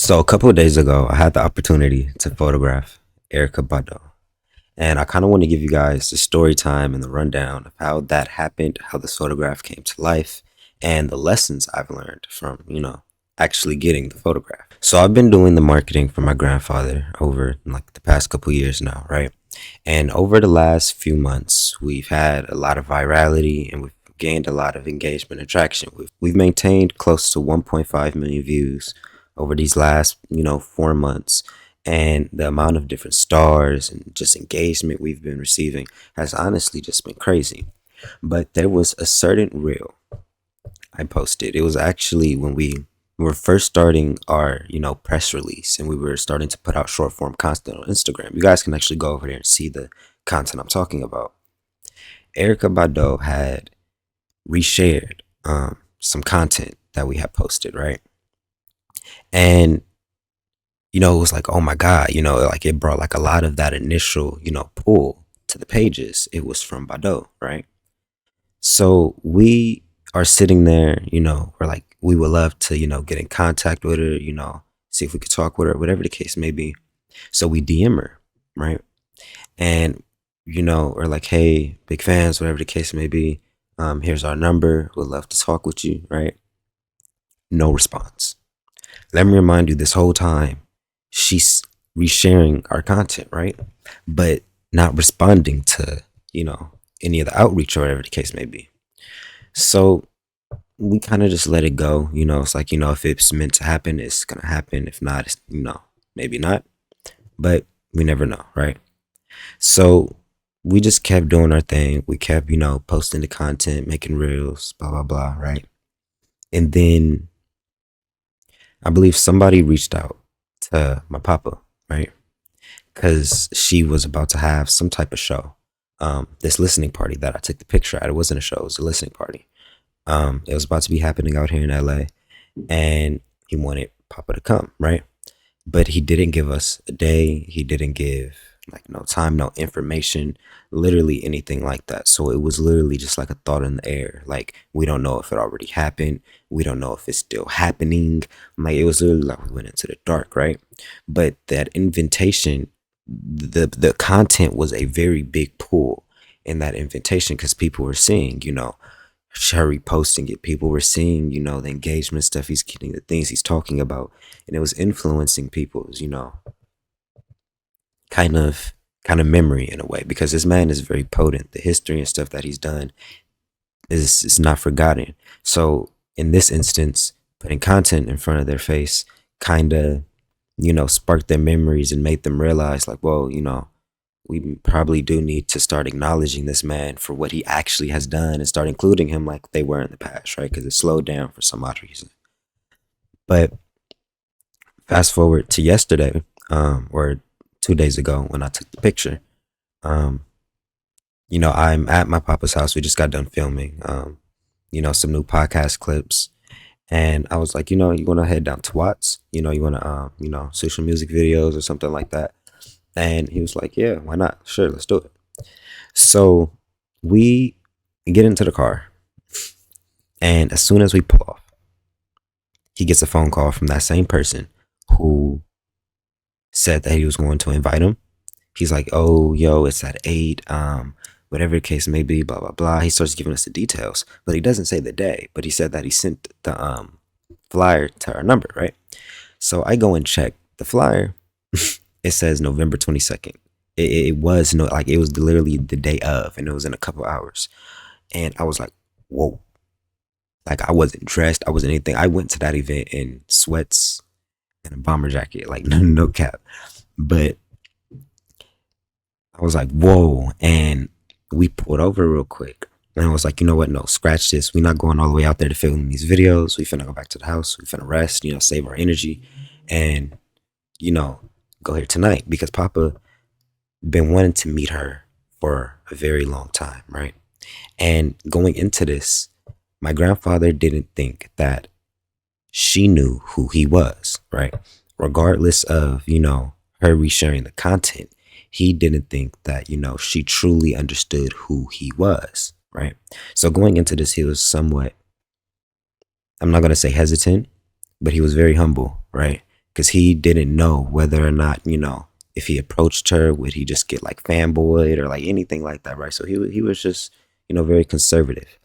So a couple of days ago, I had the opportunity to photograph ERYKAH BADU. And I kind of want to give you guys the story time and the rundown of how that happened, how this photograph came to life, and the lessons I've learned from, actually getting the photograph. So I've been doing the marketing for my grandfather over like the past couple years now, right? And over the last few months, we've had a lot of virality and we've gained a lot of engagement and traction. We've maintained close to 1.5 million views over these last, 4 months. And the amount of different stars and just engagement we've been receiving has honestly just been crazy. But there was a certain reel I posted. It was actually when we were first starting our, press release and we were starting to put out short form content on Instagram. You guys can actually go over there and see the content I'm talking about. ERYKAH BADU had reshared some content that we had posted, right? And it was like, oh my God, like it brought like a lot of that initial, pull to the pages. It was from Bado, right? So we are sitting there, we're like, we would love to, get in contact with her, see if we could talk with her, whatever the case may be. So we DM her, right? And, we're like, hey, big fans, whatever the case may be. Here's our number. We'd love to talk with you, right? No response. Let me remind you, this whole time, she's resharing our content, right? But not responding to, any of the outreach or whatever the case may be. So we kind of just let it go. It's like, if it's meant to happen, it's going to happen. If not, it's, maybe not. But we never know, right? So we just kept doing our thing. We kept, posting the content, making reels, blah, blah, blah, right? And then I believe somebody reached out to my papa, right? Because she was about to have some type of show. This listening party that I took the picture at, it wasn't a show, it was a listening party. It was about to be happening out here in LA, and he wanted Papa to come, right? But he didn't give us a day. He didn't give like no time, no information, literally anything like that. So it was literally just like a thought in the air. Like, we don't know if it already happened. We don't know if it's still happening. Like, it was literally like we went into the dark, right? But that invitation, the content was a very big pull in that invitation because people were seeing, her reposting it. People were seeing, the engagement stuff he's getting, the things he's talking about, and it was influencing people's, kind of memory in a way, because this man is very potent. The history and stuff that he's done is not forgotten. So in this instance, putting content in front of their face kind of, sparked their memories and made them realize like, well, we probably do need to start acknowledging this man for what he actually has done and start including him like they were in the past, right? Because it slowed down for some odd reason. But fast forward to yesterday, or 2 days ago when I took the picture. I'm at my papa's house. We just got done filming, some new podcast clips. And I was like, you want to head down to Watts? You want to, social music videos or something like that. And he was like, yeah, why not? Sure, let's do it. So we get into the car. And as soon as we pull off, he gets a phone call from that same person who said that he was going to invite him. He's like, oh, yo, it's at 8, whatever the case may be, blah, blah, blah. He starts giving us the details, but he doesn't say the day, but he said that he sent the flyer to our number, right? So I go and check the flyer. It says November 22nd. It was it was literally the day of, and it was in a couple hours. And I was like, whoa. Like, I wasn't dressed. I wasn't anything. I went to that event in sweats and a bomber jacket, like no cap. But I was like, whoa. And we pulled over real quick. And I was like, you know what? No, scratch this. We're not going all the way out there to film these videos. We finna go back to the house. We finna rest, save our energy. And, go here tonight, because Papa been wanting to meet her for a very long time, right? And going into this, my grandfather didn't think that she knew who he was, right? Regardless of, her resharing the content, he didn't think that, she truly understood who he was, right? So going into this, he was somewhat, I'm not going to say hesitant, but he was very humble, right? because he didn't know whether or not, if he approached her, would he just get like fanboyed or like anything like that, right? So he was just, very conservative.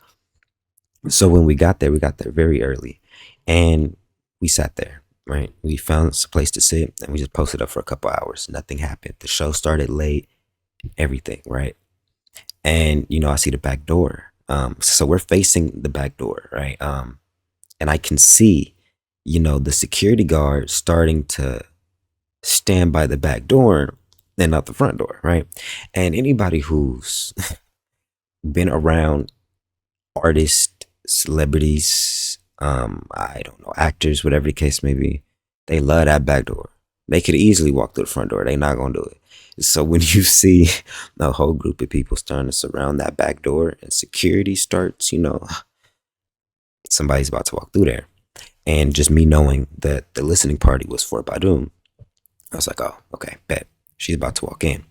So when we got there very early, and we sat there, right? We found a place to sit, and we just posted up for a couple hours. Nothing happened. The show started late, everything, right? And I see the back door. So we're facing the back door, right? And I can see, the security guard starting to stand by the back door and not the front door, right? And anybody who's been around artists, celebrities, I don't know, actors, whatever the case may be, they love that back door. They could easily walk through the front door. They're not gonna do it. So when you see a whole group of people starting to surround that back door and security starts, somebody's about to walk through there. And just me knowing that the listening party was for Badu, I was like, oh, okay, bet. She's about to walk in.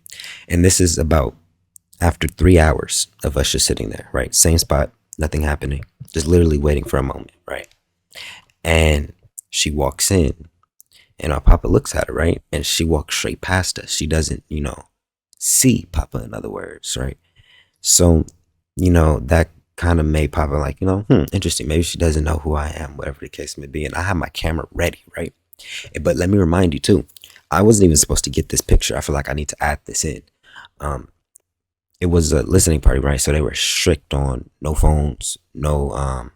And this is about after 3 hours of us just sitting there, right? Same spot, nothing happening, just literally waiting for a moment, right? And she walks in, and our Papa looks at her, right? And she walks straight past us. She doesn't, see Papa, in other words, right? So, that kind of made Papa like, interesting. Maybe she doesn't know who I am, whatever the case may be. And I have my camera ready, right? But let me remind you too, I wasn't even supposed to get this picture. I feel like I need to add this in. It was a listening party, right? So they were strict on no phones, no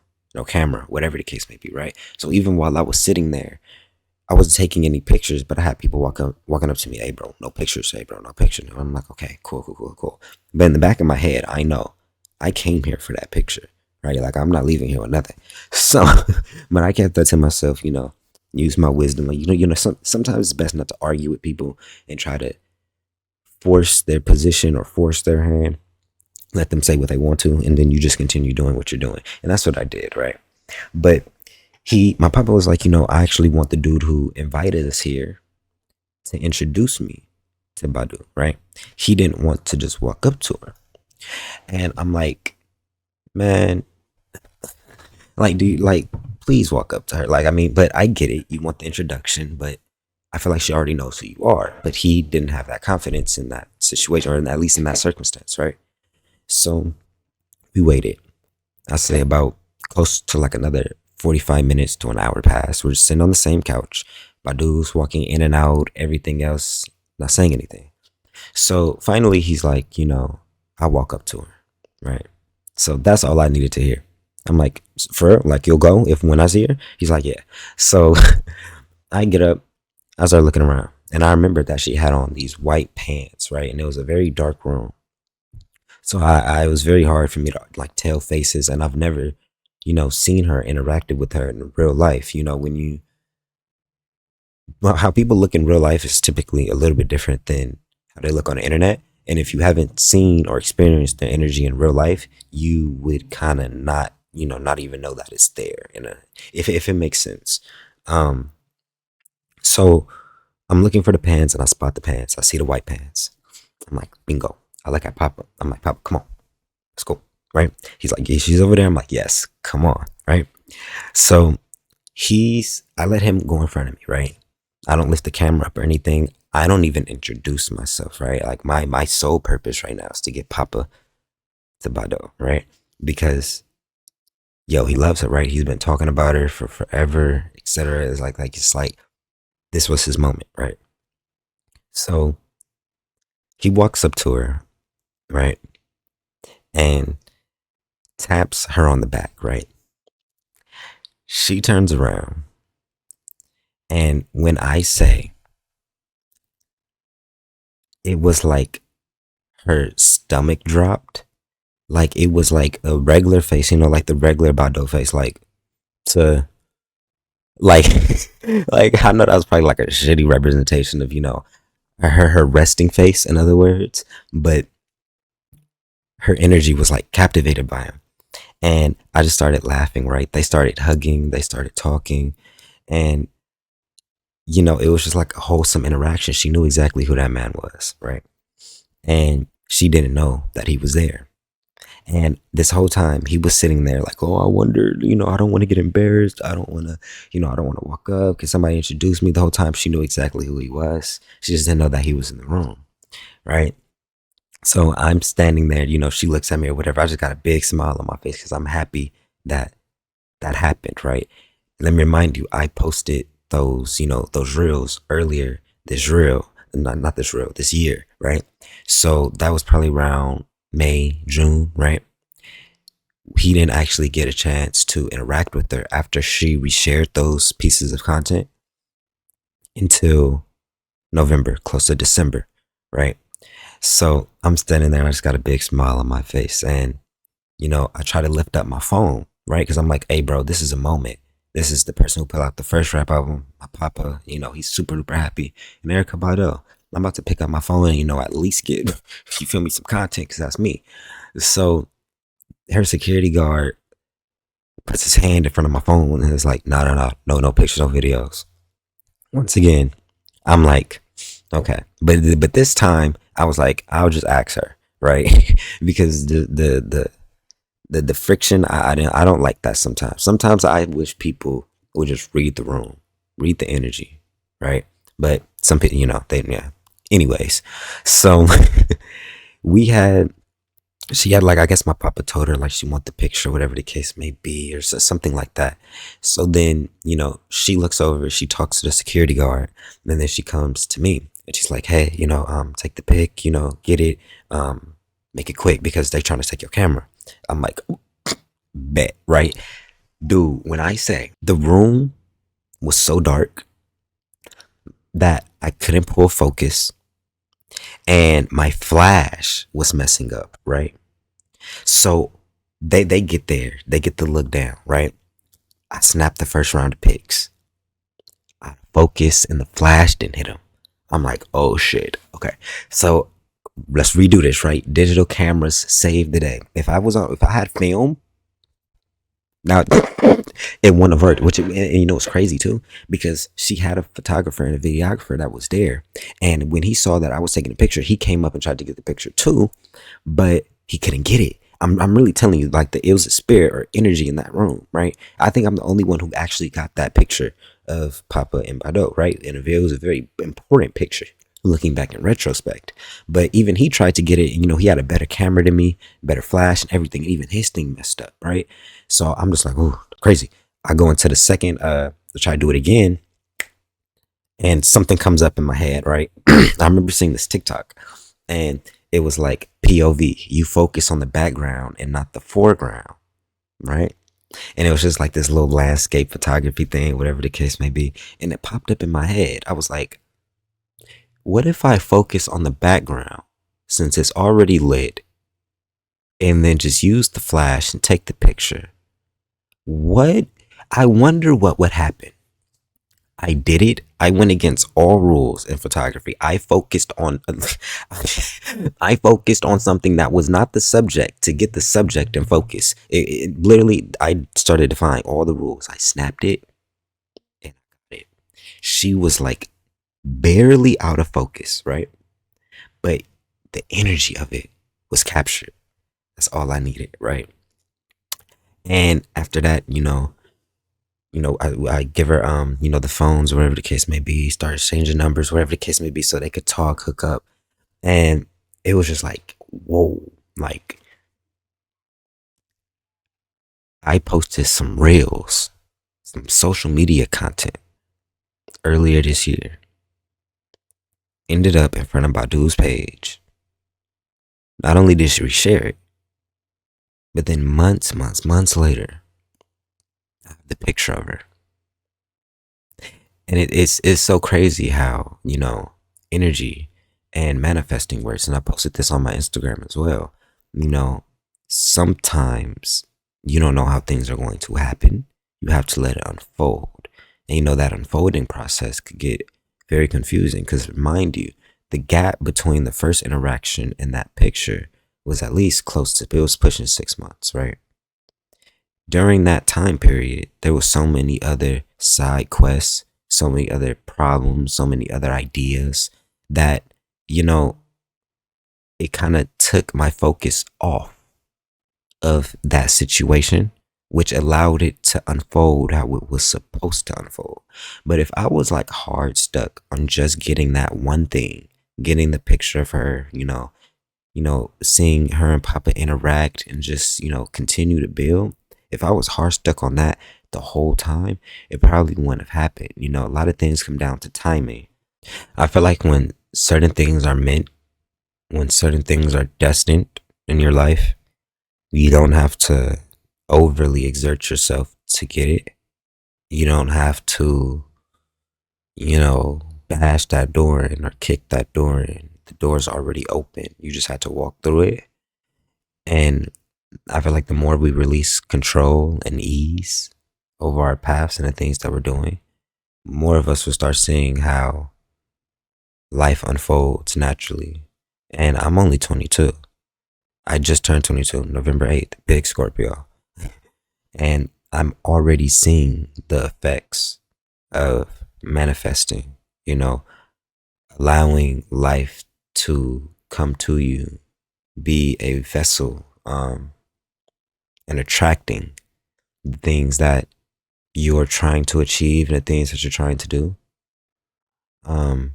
camera, whatever the case may be, right? So even while I was sitting there, I wasn't taking any pictures, but I had people walking up to me, hey bro, no pictures, hey bro, no picture. And I'm like, okay, cool. But in the back of my head, I know I came here for that picture, right? Like I'm not leaving here with nothing. So, but I kept that to myself, use my wisdom. Sometimes it's best not to argue with people and try to force their position or force their hand. Let them say what they want to, and then you just continue doing what you're doing. And that's what I did, right? But my Papa was like, I actually want the dude who invited us here to introduce me to Badu, right? He didn't want to just walk up to her. And I'm like, man, like, do you like, please walk up to her? Like, I mean, but I get it. You want the introduction, but I feel like she already knows who you are. But he didn't have that confidence in that situation, or at least in that circumstance, right? So we waited. I say about close to like another 45 minutes to an hour passed. We're just sitting on the same couch. Badu's walking in and out, everything else, not saying anything. So finally, he's like, I walk up to her, right? So that's all I needed to hear. I'm like, for real? Like, you'll go if when I see her? He's like, yeah. So I get up, I start looking around, and I remembered that she had on these white pants, right? And it was a very dark room. So it was very hard for me to like tell faces, and I've never, seen her, interacted with her in real life. Well, how people look in real life is typically a little bit different than how they look on the internet. And if you haven't seen or experienced their energy in real life, you would kind of not, not even know that it's there. If it makes sense. So I'm looking for the pants, and I spot the pants. I see the white pants. I'm like, bingo. I like at Papa. I'm like, Papa, come on, let's go. Right? He's like, yeah, she's over there. I'm like, yes, come on. Right? So I let him go in front of me. Right? I don't lift the camera up or anything. I don't even introduce myself. Right? Like my sole purpose right now is to get Papa to Badu. Right? Because he loves her. Right? He's been talking about her for forever, etc. It's like this was his moment. Right? So he walks up to her, right, and taps her on the back, right? She turns around, and when I say, it was like her stomach dropped, like it was like a regular face, like the regular Badu face, like to like like I know that was probably like a shitty representation of her resting face, in other words, but her energy was like captivated by him. And I just started laughing, right? They started hugging, they started talking, and it was just like a wholesome interaction. She knew exactly who that man was, right? And she didn't know that he was there. And this whole time he was sitting there like, oh, I wonder, I don't want to get embarrassed. I don't want to, I don't want to walk up. Can somebody introduce me? The whole time she knew exactly who he was. She just didn't know that he was in the room. Right. So I'm standing there, she looks at me or whatever. I just got a big smile on my face because I'm happy that that happened. Right. Let me remind you, I posted those, those reels earlier this reel, not this reel, this year. Right. So that was probably around May, June. Right. He didn't actually get a chance to interact with her after she reshared those pieces of content until November, close to December, right? So I'm standing there, and I just got a big smile on my face, and I try to lift up my phone, right? Because I'm like, hey, bro, this is a moment. This is the person who put out the first rap album. My papa, he's super duper happy. And ERYKAH BADU. I'm about to pick up my phone and at least get, you feel me, some content because that's me. So her security guard puts his hand in front of my phone and is like, no pictures, no videos. Once again, I'm like, okay, but this time I was like, I'll just ask her, right? Because the friction, I don't like that sometimes. Sometimes I wish people would just read the room, read the energy, right? But some people, they yeah. Anyways, so we had she had like, I guess my papa told her like she want the picture, whatever the case may be, or something like that. So then she looks over, she talks to the security guard, and then she comes to me and she's like, hey, take the pic, get it, make it quick because they're trying to take your camera. I'm like, bet, right? Dude, when I say the room was so dark that I couldn't pull focus and my flash was messing up, right? So they get there, they get the look down, right? I snapped the first round of pics. I focused and the flash didn't hit him. I'm like, oh shit. Okay. So let's redo this, right? Digital cameras save the day. If I had film, now it wouldn't have worked, which and it's crazy too, because she had a photographer and a videographer that was there. And when he saw that I was taking a picture, he came up and tried to get the picture too, but he couldn't get it. I'm really telling you, like, it was a spirit or energy in that room, right? I think I'm the only one who actually got that picture of Papa and Bado, right? And it was a very important picture looking back in retrospect. But even he tried to get it, he had a better camera than me, better flash and everything. Even his thing messed up, right? So I'm just like, ooh, crazy. I go into the second, to try to do it again, and something comes up in my head, right? I remember seeing this TikTok, and it was like POV. You focus on the background and not the foreground, right? And it was just like this little landscape photography thing, whatever the case may be. And it popped up in my head. I was like, what if I focus on the background since it's already lit and then just use the flash and take the picture? What? I wonder what would happen. I did it. I went against all rules in photography. I focused on I focused on something that was not the subject to get the subject in focus. It literally, I started defying all the rules. I snapped it and I got it. She was like barely out of focus, right? But the energy of it was captured. That's all I needed, right? And after that, I give her, the phones, whatever the case may be, start exchanging numbers, whatever the case may be, so they could talk, hook up. And it was just like, whoa, like, I posted some reels, some social media content earlier this year. Ended up in front of Badu's page. Not only did she reshare it, but then months later, I have the picture of her. And it's so crazy how, energy and manifesting works. And I posted this on my Instagram as well. Sometimes you don't know how things are going to happen. You have to let it unfold. And that unfolding process could get very confusing because, mind you, the gap between the first interaction and that picture was at least close to, it was pushing 6 months, right? During that time period, there was so many other side quests, so many other problems, so many other ideas that, it kind of took my focus off of that situation, which allowed it to unfold how it was supposed to unfold. But if I was like hard stuck on just getting that one thing, getting the picture of her, seeing her and Papa interact and just, continue to build, if I was hard stuck on that the whole time, it probably wouldn't have happened. A lot of things come down to timing. I feel like when certain things are destined in your life, you don't have to overly exert yourself to get it. You don't have to, bash that door in or kick that door in. The door's already open. You just have to walk through it. And I feel like the more we release control and ease over our paths and the things that we're doing, more of us will start seeing how life unfolds naturally. And I'm only 22. I just turned 22, November 8th, big Scorpio. And I'm already seeing the effects of manifesting, allowing life to come to you, be a vessel, and attracting the things that you're trying to achieve and the things that you're trying to do. And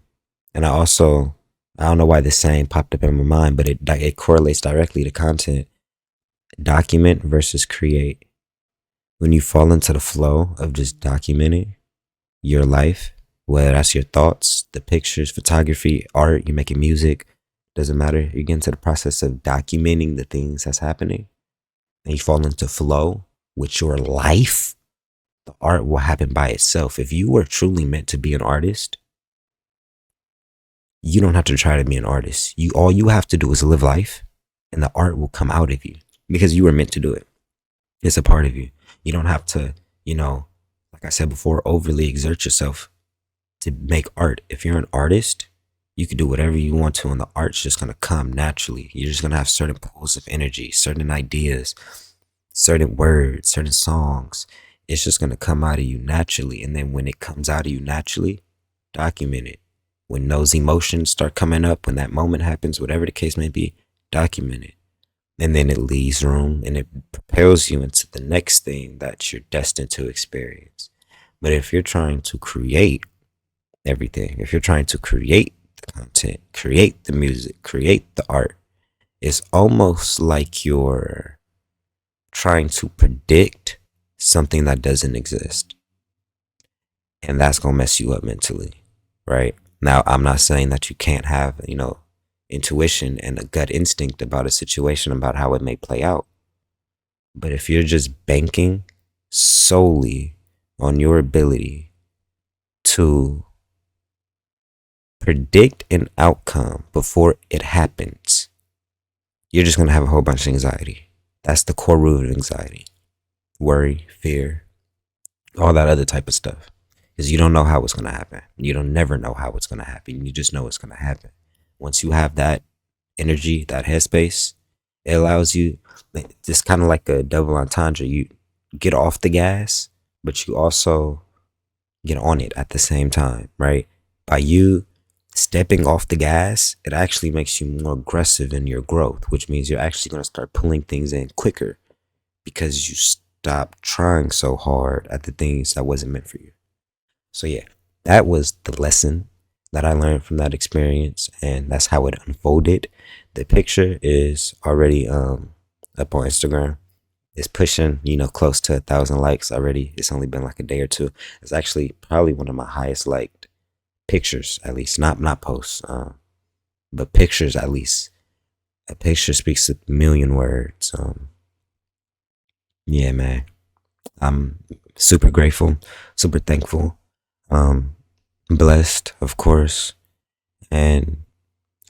I don't know why this saying popped up in my mind, but it correlates directly to content. Document versus create. When you fall into the flow of just documenting your life, whether that's your thoughts, the pictures, photography, art, you're making music, doesn't matter. You get into the process of documenting the things that's happening, and you fall into flow with your life, the art will happen by itself. If you were truly meant to be an artist, you don't have to try to be an artist. All you have to do is live life, and the art will come out of you because you were meant to do it. It's a part of you. You don't have to, like I said before, overly exert yourself to make art. If you're an artist, you can do whatever you want to, and the art's just going to come naturally. You're just going to have certain pools of energy, certain ideas, certain words, certain songs. It's just going to come out of you naturally. And then when it comes out of you naturally, document it. When those emotions start coming up, when that moment happens, whatever the case may be, document it. And then it leaves room and it propels you into the next thing that you're destined to experience. But if you're trying to create everything, if you're trying to create the content, create the music, create the art, it's almost like you're trying to predict something that doesn't exist. And that's going to mess you up mentally, right? Now, I'm not saying that you can't have, intuition and a gut instinct about a situation, about how it may play out. But if you're just banking solely on your ability to predict an outcome before it happens, you're just going to have a whole bunch of anxiety. That's the core root of anxiety. Worry, fear, all that other type of stuff. Because you don't know how it's going to happen. You don't never know how it's going to happen. You just know it's going to happen. Once you have that energy, that headspace, it allows you, it's kind of like a double entendre. You get off the gas, but you also get on it at the same time, right? By you stepping off the gas, it actually makes you more aggressive in your growth, which means you're actually going to start pulling things in quicker because you stop trying so hard at the things that wasn't meant for you. So yeah, that was the lesson that I learned from that experience, and that's how it unfolded. The picture is already up on Instagram. It's pushing, close to 1,000 likes already. It's only been like a day or two. It's actually probably one of my highest liked pictures, at least not posts, but pictures at least. A picture speaks a million words. Yeah, man, I'm super grateful, super thankful. Blessed, of course, and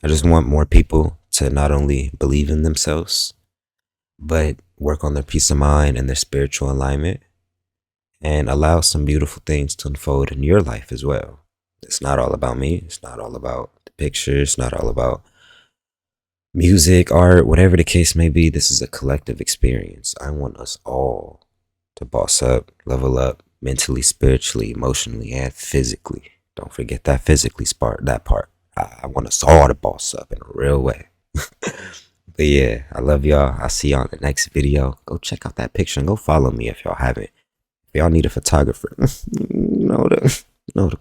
I just want more people to not only believe in themselves, but work on their peace of mind and their spiritual alignment, and allow some beautiful things to unfold in your life as well. It's not all about me. It's not all about the pictures. It's not all about music, art, whatever the case may be. This is a collective experience. I want us all to boss up, level up, mentally, spiritually, emotionally, and physically. Don't forget that physically part. I want us all to boss up in a real way. But But yeah, I love y'all. I'll see y'all in the next video. Go check out that picture and go follow me if y'all haven't. If y'all need a photographer, you know the